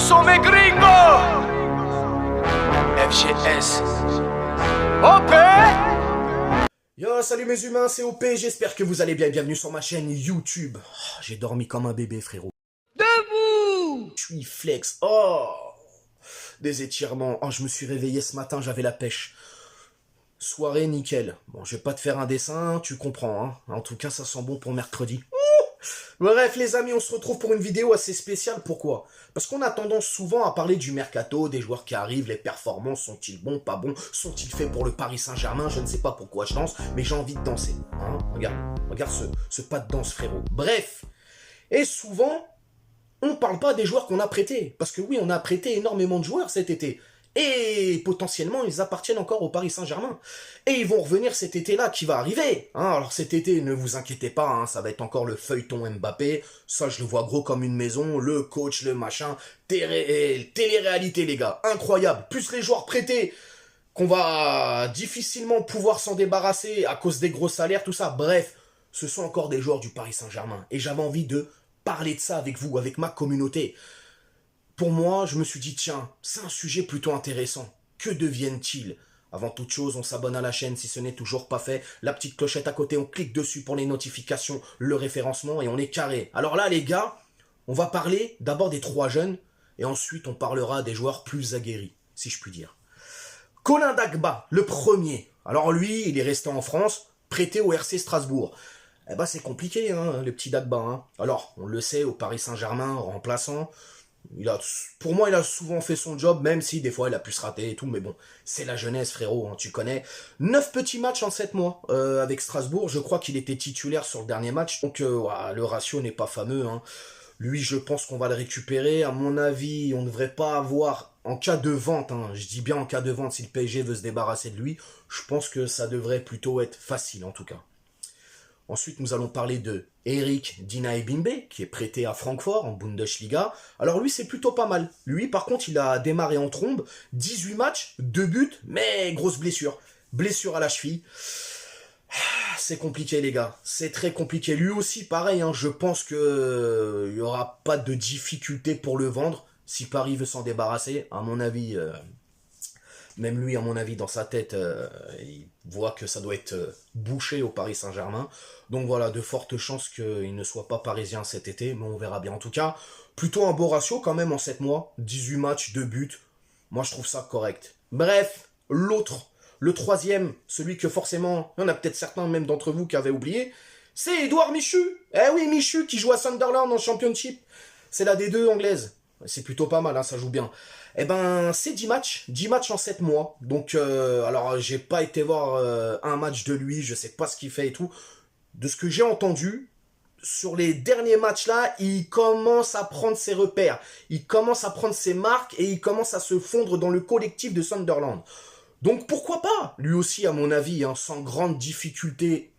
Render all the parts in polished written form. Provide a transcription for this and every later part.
sont mes gringos. FGS. OP. Yo, salut mes humains, c'est OP, j'espère que vous allez bien, bienvenue sur ma chaîne YouTube. Oh, j'ai dormi comme un bébé, frérot. Debout. Je suis flex, oh, des étirements, oh, je me suis réveillé ce matin, j'avais la pêche. Soirée nickel. Bon, je vais pas te faire un dessin, tu comprends, hein. En tout cas, ça sent bon pour mercredi. Bref, les amis, on se retrouve pour une vidéo assez spéciale. Pourquoi? Parce qu'on a tendance souvent à parler du mercato, des joueurs qui arrivent, les performances, sont-ils bons, pas bons? Sont-ils faits pour le Paris Saint-Germain? Je ne sais pas pourquoi je danse, mais j'ai envie de danser. Hein, regarde ce pas de danse, frérot. Bref, et souvent, on ne parle pas des joueurs qu'on a prêtés. Parce que oui, on a prêté énormément de joueurs cet été. Et potentiellement, ils appartiennent encore au Paris Saint-Germain. Et ils vont revenir cet été-là qui va arriver. Hein, alors cet été, ne vous inquiétez pas, hein, ça va être encore le feuilleton Mbappé. Ça, je le vois gros comme une maison. Le coach, le machin. Télé-réalité, les gars. Incroyable. Plus les joueurs prêtés qu'on va difficilement pouvoir s'en débarrasser à cause des gros salaires, tout ça. Bref, ce sont encore des joueurs du Paris Saint-Germain. Et j'avais envie de parler de ça avec vous, avec ma communauté. Pour moi, je me suis dit, tiens, c'est un sujet plutôt intéressant. Que deviennent-ils? Avant toute chose, on s'abonne à la chaîne si ce n'est toujours pas fait. La petite clochette à côté, on clique dessus pour les notifications, le référencement et on est carré. Alors là, les gars, on va parler d'abord des 3 jeunes et ensuite on parlera des joueurs plus aguerris, si je puis dire. Colin Dagba, le premier. Alors lui, il est resté en France, prêté au RC Strasbourg. Eh ben c'est compliqué, hein, le petit Dagba. Hein. Alors, on le sait, au Paris Saint-Germain, remplaçant... Pour moi, il a souvent fait son job, même si des fois il a pu se rater et tout, mais bon, c'est la jeunesse, frérot, hein, tu connais. 9 petits matchs en 7 mois avec Strasbourg, je crois qu'il était titulaire sur le dernier match, donc le ratio n'est pas fameux. Hein. Lui, je pense qu'on va le récupérer, à mon avis, on ne devrait pas avoir, en cas de vente, hein, je dis bien en cas de vente, si le PSG veut se débarrasser de lui, je pense que ça devrait plutôt être facile en tout cas. Ensuite, nous allons parler de Eric Dinaebimbe, qui est prêté à Francfort en Bundesliga. Alors lui, c'est plutôt pas mal. Lui, par contre, il a démarré en trombe. 18 matchs, 2 buts, mais grosse blessure. Blessure à la cheville. C'est compliqué, les gars. C'est très compliqué. Lui aussi, pareil, hein, je pense qu'il n'y aura pas de difficulté pour le vendre. Si Paris veut s'en débarrasser, à mon avis... Même lui, à mon avis, dans sa tête, il voit que ça doit être bouché au Paris Saint-Germain. Donc voilà, de fortes chances qu'il ne soit pas parisien cet été, mais on verra bien. En tout cas, plutôt un beau ratio quand même en 7 mois. 18 matchs, 2 buts. Moi, je trouve ça correct. Bref, l'autre, le troisième, celui que forcément, il y en a peut-être certains même d'entre vous qui avaient oublié, c'est Edouard Michu. Eh oui, Michu qui joue à Sunderland en Championship. C'est la D2 anglaise. C'est plutôt pas mal, hein, ça joue bien. Eh ben, c'est 10 matchs en 7 mois. Donc, alors, j'ai pas été voir un match de lui, je sais pas ce qu'il fait et tout. De ce que j'ai entendu, sur les derniers matchs-là, il commence à prendre ses repères. Il commence à prendre ses marques et il commence à se fondre dans le collectif de Sunderland. Donc, pourquoi pas? Lui aussi, à mon avis, hein, sans grande difficulté,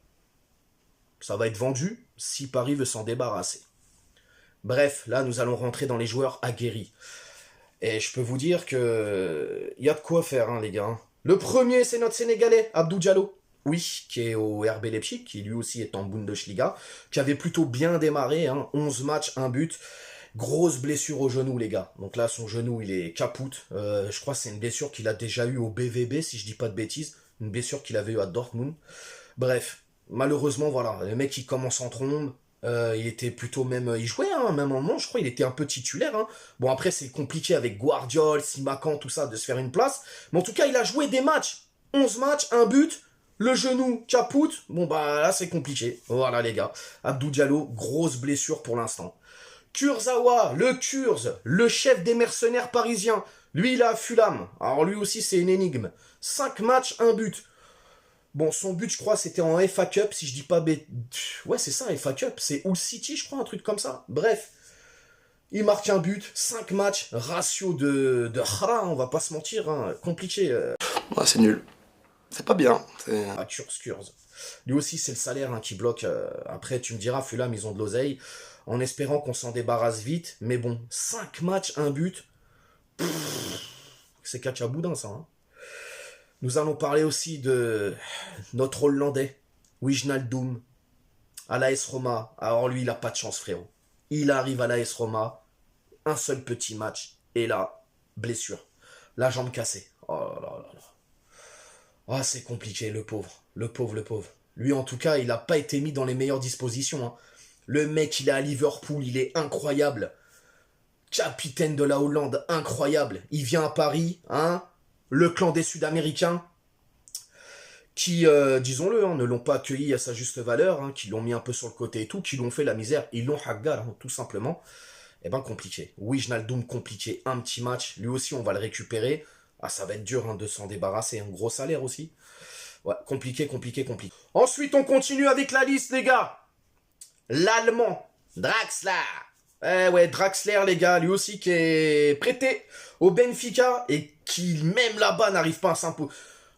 ça va être vendu si Paris veut s'en débarrasser. Bref, là, nous allons rentrer dans les joueurs aguerris. Et je peux vous dire que y a de quoi faire, hein, les gars. Le premier, c'est notre Sénégalais, Abdou Diallo. Oui, qui est au RB Leipzig, qui lui aussi est en Bundesliga, qui avait plutôt bien démarré, hein, 11 matchs, 1 but. Grosse blessure au genou, les gars. Donc là, son genou, il est capoute. Je crois que c'est une blessure qu'il a déjà eue au BVB, si je dis pas de bêtises. Une blessure qu'il avait eue à Dortmund. Bref, malheureusement, voilà. Le mec, il commence en trombe. Il était plutôt même... Il jouait, hein, même en moment, je crois, il était un peu titulaire. Hein. Bon, après, c'est compliqué avec Guardiol, Simakan, tout ça, de se faire une place. Mais en tout cas, il a joué des matchs. 11 matchs, 1 but, le genou capoute. Bon, bah là, c'est compliqué. Voilà, les gars. Abdou Diallo, grosse blessure pour l'instant. Kurzawa, le Kurz, le chef des mercenaires parisiens. Lui, il a Fulham. Alors, lui aussi, c'est une énigme. 5 matchs, 1 but. Bon, son but, je crois, c'était en FA Cup, si je dis pas... Ouais, c'est ça, FA Cup. C'est Hull City, je crois, un truc comme ça. Bref, il marque un but, 5 matchs, ratio de Hara, on va pas se mentir, hein, compliqué. Ouais, c'est nul. C'est pas bien. Ah, Kurz. Lui aussi, c'est le salaire hein, qui bloque. Après, tu me diras, Fulham, ils ont de l'oseille, en espérant qu'on s'en débarrasse vite. Mais bon, 5 matchs, 1 but. C'est catch à boudin, ça, hein. Nous allons parler aussi de notre Hollandais, Wijnaldum, à l'AS Roma. Alors lui, il n'a pas de chance, frérot. Il arrive à l'AS Roma, un seul petit match, Et là, blessure. La jambe cassée. Oh là là là. Ah, c'est compliqué, le pauvre. Le pauvre, le pauvre. Lui, en tout cas, il n'a pas été mis dans les meilleures dispositions. Hein. Le mec, il est à Liverpool, il est incroyable. Capitaine de la Hollande, incroyable. Il vient à Paris, hein. Le clan des Sud-Américains, qui, disons-le, hein, ne l'ont pas accueilli à sa juste valeur, hein, qui l'ont mis un peu sur le côté et tout, qui l'ont fait la misère. Ils l'ont haggar, hein, tout simplement. Eh ben, compliqué. Wijnaldum, compliqué. Un petit match. Lui aussi, on va le récupérer. Ah, ça va être dur hein, de s'en débarrasser. Un gros salaire aussi. Ouais, compliqué, compliqué, compliqué. Ensuite, on continue avec la liste, les gars. L'Allemand, Draxler. Eh ouais, Draxler, les gars, lui aussi qui est prêté au Benfica et qui, même là-bas, n'arrive pas à s'imposer.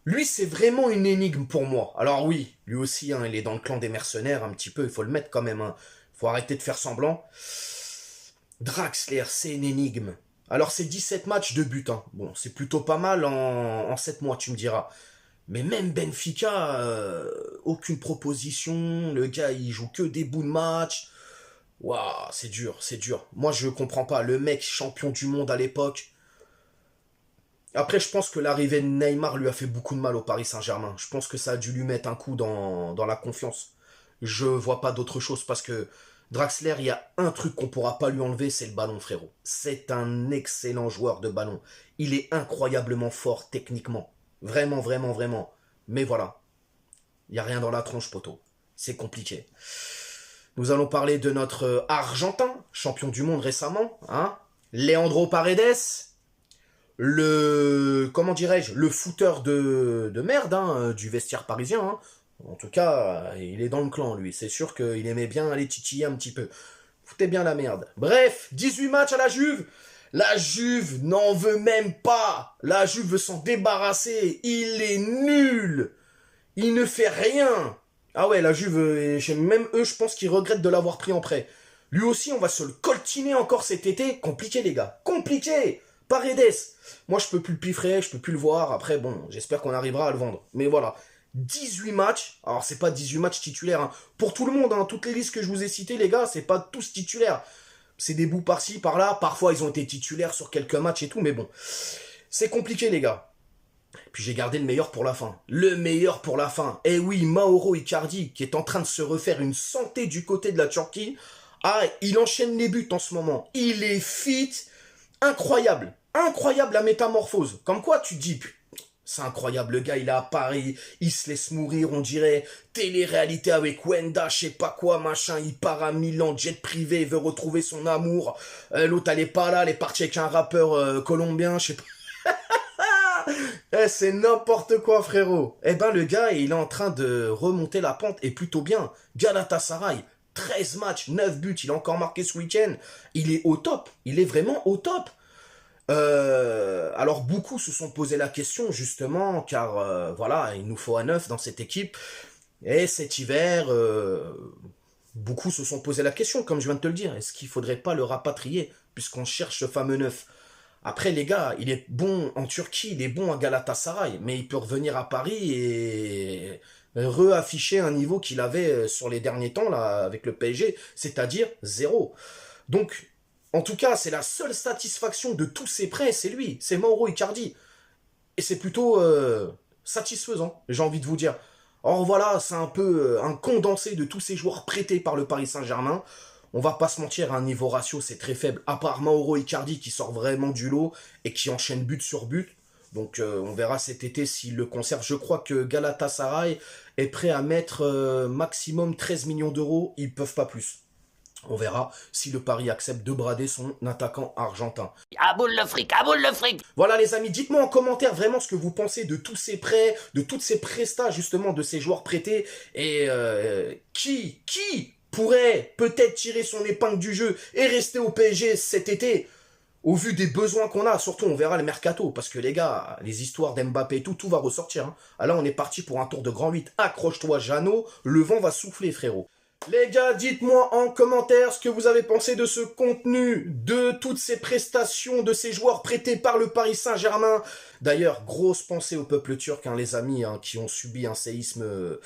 Lui, c'est vraiment une énigme pour moi. Alors oui, lui aussi, hein, il est dans le clan des mercenaires un petit peu. Il faut le mettre quand même. Hein. Faut arrêter de faire semblant. Draxler, c'est une énigme. Alors, c'est 17 matchs de but. Hein. Bon, c'est plutôt pas mal en 7 mois, tu me diras. Mais même Benfica, aucune proposition. Le gars, il joue que des bouts de match. Waouh, c'est dur, c'est dur. Moi, je comprends pas. Le mec, champion du monde à l'époque. Après, je pense que l'arrivée de Neymar lui a fait beaucoup de mal au Paris Saint-Germain. Je pense que ça a dû lui mettre un coup dans la confiance. Je vois pas d'autre chose parce que Draxler, il y a un truc qu'on pourra pas lui enlever, c'est le ballon, frérot. C'est un excellent joueur de ballon. Il est incroyablement fort techniquement. Vraiment, vraiment, vraiment. Mais voilà. Il n'y a rien dans la tronche, poteau. C'est compliqué. Nous allons parler de notre Argentin, champion du monde récemment. Hein, Leandro Paredes. Comment dirais-je, le footeur de merde hein, du vestiaire parisien. Hein. En tout cas, il est dans le clan, lui. C'est sûr qu'il aimait bien aller titiller un petit peu. Foutez bien la merde. Bref, 18 matchs à la Juve. La Juve n'en veut même pas. La Juve veut s'en débarrasser. Il est nul. Il ne fait rien. Ah ouais, la Juve, même eux, je pense qu'ils regrettent de l'avoir pris en prêt. Lui aussi, on va se le coltiner encore cet été. Compliqué, les gars. Compliqué. Paredes. Moi, je peux plus le piffrer, je peux plus le voir. Après, bon, j'espère qu'on arrivera à le vendre. Mais voilà. 18 matchs. Alors, c'est pas 18 matchs titulaires. Hein. Pour tout le monde, hein, toutes les listes que je vous ai citées, les gars, c'est pas tous titulaires. C'est des bouts par-ci, par-là. Parfois, ils ont été titulaires sur quelques matchs et tout. Mais bon, c'est compliqué, les gars. Puis j'ai gardé le meilleur pour la fin. Le meilleur pour la fin. Eh oui, Mauro Icardi, qui est en train de se refaire une santé du côté de la Turquie. Ah, il enchaîne les buts en ce moment. Il est fit. Incroyable. Incroyable la métamorphose. Comme quoi, tu te dis, c'est incroyable, le gars, il est à Paris, il se laisse mourir, on dirait, télé-réalité avec Wenda, je sais pas quoi, machin, il part à Milan, jet privé, il veut retrouver son amour. L'autre, elle est pas là, elle est partie avec un rappeur colombien, je sais pas. C'est n'importe quoi, frérot. Eh ben, le gars, il est en train de remonter la pente, et plutôt bien. Galatasaray, 13 matchs, 9 buts, il a encore marqué ce week-end. Il est au top, il est vraiment au top. Alors, beaucoup se sont posé la question, justement, car, voilà, il nous faut un neuf dans cette équipe. Et cet hiver, beaucoup se sont posé la question, comme je viens de te le dire. Est-ce qu'il faudrait pas le rapatrier, puisqu'on cherche ce fameux neuf? Après, les gars, il est bon en Turquie, il est bon à Galatasaray, mais il peut revenir à Paris et réafficher un niveau qu'il avait sur les derniers temps là avec le PSG, c'est-à-dire 0. Donc, en tout cas, c'est la seule satisfaction de tous ces prêts, c'est lui, c'est Mauro Icardi. Et c'est plutôt satisfaisant, j'ai envie de vous dire. Or voilà, c'est un peu un condensé de tous ces joueurs prêtés par le Paris Saint-Germain. On va pas se mentir, un niveau ratio, c'est très faible. À part Mauro Icardi qui sort vraiment du lot et qui enchaîne but sur but. Donc on verra cet été s'il le conserve. Je crois que Galatasaray est prêt à mettre maximum 13 millions d'euros. Ils peuvent pas plus. On verra si le Paris accepte de brader son attaquant argentin. Aboule le fric, aboule le fric. Voilà les amis, dites-moi en commentaire vraiment ce que vous pensez de tous ces prêts, de toutes ces prestats justement de ces joueurs prêtés. Et qui pourrait peut-être tirer son épingle du jeu et rester au PSG cet été, au vu des besoins qu'on a. Surtout, on verra le mercato, parce que les gars, les histoires d'Mbappé et tout va ressortir. Hein. Alors, on est parti pour un tour de grand 8. Accroche-toi, Jeannot, le vent va souffler, frérot. Les gars, dites-moi en commentaire ce que vous avez pensé de ce contenu, de toutes ces prestations, de ces joueurs prêtés par le Paris Saint-Germain. D'ailleurs, grosse pensée au peuple turc, hein, les amis, hein, qui ont subi un séisme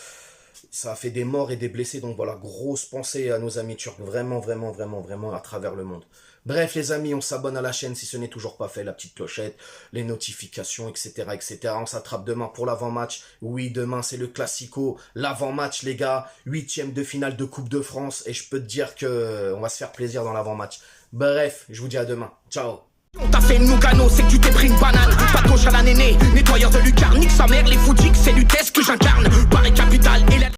ça a fait des morts et des blessés. Donc voilà, grosse pensée à nos amis turcs. Vraiment, vraiment, vraiment, vraiment à travers le monde. Bref, les amis, on s'abonne à la chaîne si ce n'est toujours pas fait. La petite clochette, les notifications, etc., etc. On s'attrape demain pour l'avant-match. Oui, demain, c'est le Classico. L'avant-match, les gars. 8e de finale de Coupe de France. Et je peux te dire que on va se faire plaisir dans l'avant-match. Bref, je vous dis à demain. Ciao. T'as fait une Nougano, c'est que tu t'es pris une banane. Pas de gauche à la néné, nettoyeur de lucarne. Nique sa mère, les foutiques, c'est l'UTES que j'incarne. Paris Capital et la...